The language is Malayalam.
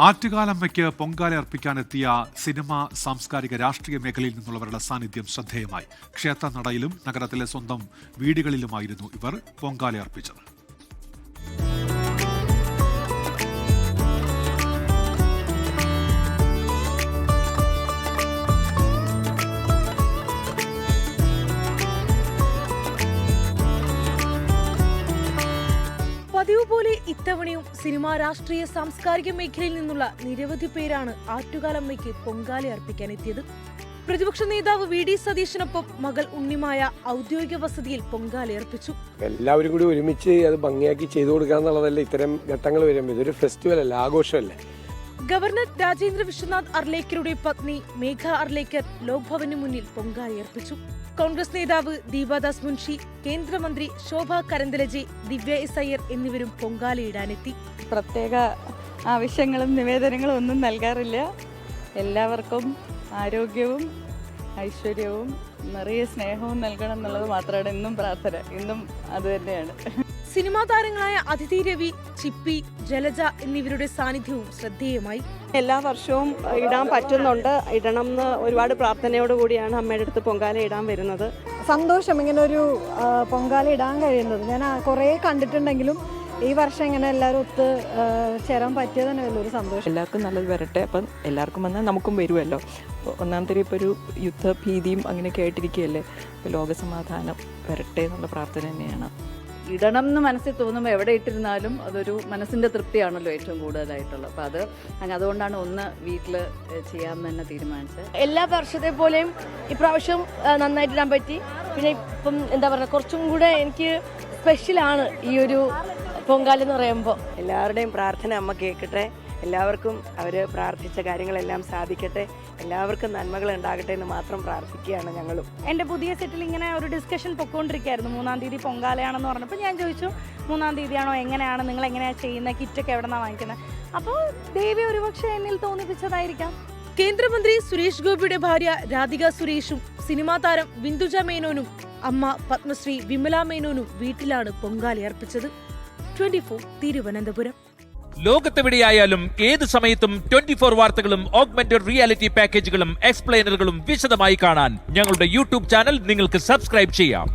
ആറ്റുകാലമ്മയ്ക്ക് പൊങ്കാല അർപ്പിക്കാനെത്തിയ സിനിമ, സാംസ്കാരിക, രാഷ്ട്രീയ മേഖലയിൽ നിന്നുള്ളവരുടെ സാന്നിധ്യം ശ്രദ്ധേയമായി. ക്ഷേത്രനടയിലും നഗരത്തിലെ സ്വന്തം വീടുകളിലുമായിരുന്നു ഇവർ പൊങ്കാല അർപ്പിച്ചത്. പതിവ് പോലെ ഇത്തവണയും സിനിമാ, രാഷ്ട്രീയ, സാംസ്കാരിക മേഖലയിൽ നിന്നുള്ള നിരവധി പേരാണ് ആറ്റുകാലമ്മയ്ക്ക് പൊങ്കാല അർപ്പിക്കാനെത്തിയത്. പ്രതിപക്ഷ നേതാവ് വി.ഡി. സതീശനൊപ്പം മകൾ ഉണ്ണിമായ ഔദ്യോഗിക വസതിയിൽ പൊങ്കാല അർപ്പിച്ചു. എല്ലാവരും കൂടി ഒരുമിച്ച് അത് ഭംഗിയാക്കി ചെയ്തു കൊടുക്കുക എന്നുള്ളതല്ല ഇത്തരം ഘട്ടങ്ങൾ വരുമ്പോൾ. ഇതൊരു ഫെസ്റ്റിവൽ അല്ല, ആഘോഷമല്ലേ. ഗവർണർ രാജേന്ദ്ര വിശ്വനാഥ് അർലേക്കറുടെ പത്നി മേഘ അർലേക്കർ ലോക്ഭവന് മുന്നിൽ പൊങ്കാല അർപ്പിച്ചു. കോൺഗ്രസ് നേതാവ് ദീപാദാസ് മുൻഷി, കേന്ദ്രമന്ത്രി ശോഭ കരന്തലജെ, ദിവ്യ എസ് അയ്യർ എന്നിവരും പൊങ്കാലയിടാനെത്തി. പ്രത്യേക ആവശ്യങ്ങളും നിവേദനങ്ങളും ഒന്നും നൽകാറില്ല. എല്ലാവർക്കും ആരോഗ്യവും ഐശ്വര്യവും നിറയെ സ്നേഹവും നൽകണം എന്നുള്ളത് മാത്രമാണ് ഇന്നും പ്രാർത്ഥന. ഇന്നും അത് തന്നെയാണ്. സിനിമാ താരങ്ങളായ അതിഥി രവി, ചിപ്പി, ജലജ എന്നിവരുടെ സാന്നിധ്യവും ശ്രദ്ധേയമായി. എല്ലാ വർഷവും ഇടാൻ പറ്റുന്നുണ്ട്. ഇടണം എന്ന് ഒരുപാട് പ്രാർത്ഥനയോടുകൂടിയാണ് അമ്മയുടെ അടുത്ത് പൊങ്കാല ഇടാൻ വരുന്നത്. സന്തോഷം ഇങ്ങനെ ഒരു പൊങ്കാല ഇടാൻ കഴിയുന്നത്. ഞാൻ കുറേ കണ്ടിട്ടുണ്ടെങ്കിലും ഈ വർഷം ഇങ്ങനെ എല്ലാവരും ഒത്ത് ചേരാൻ പറ്റിയത് തന്നെ വലിയൊരു സന്തോഷം. എല്ലാവർക്കും നല്ലത് വരട്ടെ. അപ്പം എല്ലാവർക്കും വന്നാൽ നമുക്കും വരുമല്ലോ. ഒന്നാമത്തെ ഇപ്പോൾ ഒരു യുദ്ധഭീതിയും അങ്ങനെയൊക്കെ ആയിട്ടിരിക്കുകയല്ലേ. ഇപ്പോൾ ലോകസമാധാനം വരട്ടെ എന്നുള്ള പ്രാർത്ഥന തന്നെയാണ്. ഇടണം എന്ന് മനസ്സിൽ തോന്നുമ്പോൾ എവിടെ ഇട്ടിരുന്നാലും അതൊരു മനസ്സിൻ്റെ തൃപ്തിയാണല്ലോ ഏറ്റവും കൂടുതലായിട്ടുള്ളത്. അപ്പോൾ അതുകൊണ്ടാണ് ഒന്ന് വീട്ടിൽ ചെയ്യാമെന്ന് തന്നെ തീരുമാനിച്ചത്. എല്ലാ വർഷത്തെ പോലെയും ഇപ്രാവശ്യം നന്നായിട്ട് ഇടാൻ പറ്റി. പിന്നെ ഇപ്പം എന്താ പറയുക, കുറച്ചും കൂടെ എനിക്ക് സ്പെഷ്യലാണ് ഈ ഒരു പൊങ്കാല എന്ന് പറയുമ്പോൾ. എല്ലാവരുടെയും പ്രാർത്ഥന അമ്മ കേൾക്കട്ടെ. എല്ലാവർക്കും അവർ പ്രാർത്ഥിച്ച കാര്യങ്ങളെല്ലാം സാധിക്കട്ടെ. എല്ലാവർക്കും നന്മകൾ ഉണ്ടാകട്ടെ എന്ന് മാത്രം പ്രാർത്ഥിക്കുകയാണ് ഞങ്ങളും. എൻ്റെ പുതിയ സെറ്റിൽ ഇങ്ങനെ ഒരു ഡിസ്കഷൻ പൊക്കോണ്ടിരിക്കുകയായിരുന്നു. 3-ാം തീയതി പൊങ്കാലയാണെന്ന് പറഞ്ഞപ്പോൾ ഞാൻ ചോദിച്ചു, 3-ാം തീയതിയാണോ, എങ്ങനെയാണ്, നിങ്ങൾ എങ്ങനെയാണ് ചെയ്യുന്നത്, കിറ്റൊക്കെ എവിടെ നിന്നാണ് വാങ്ങിക്കുന്നത്? അപ്പോൾ ദേവി ഒരുപക്ഷെ എന്നിൽ തോന്നിപ്പിച്ചതായിരിക്കാം. കേന്ദ്രമന്ത്രി സുരേഷ് ഗോപിയുടെ ഭാര്യ രാധിക സുരേഷും സിനിമാ താരം ബിന്ദുജ മേനോനും അമ്മ പത്മശ്രീ വിമല മേനോനും വീട്ടിലാണ് പൊങ്കാല അർപ്പിച്ചത്. 24 തിരുവനന്തപുരം. ലോകത്തെവിടെയായാലും ഏത് സമയത്തും 24 വാർത്തകളും ഓഗ്മെന്റഡ് റിയാലിറ്റി പാക്കേജുകളും എക്സ്പ്ലെയിനറുകളും വിശദമായി കാണാൻ ഞങ്ങളുടെ യൂട്യൂബ് ചാനൽ നിങ്ങൾക്ക് സബ്സ്ക്രൈബ് ചെയ്യാം.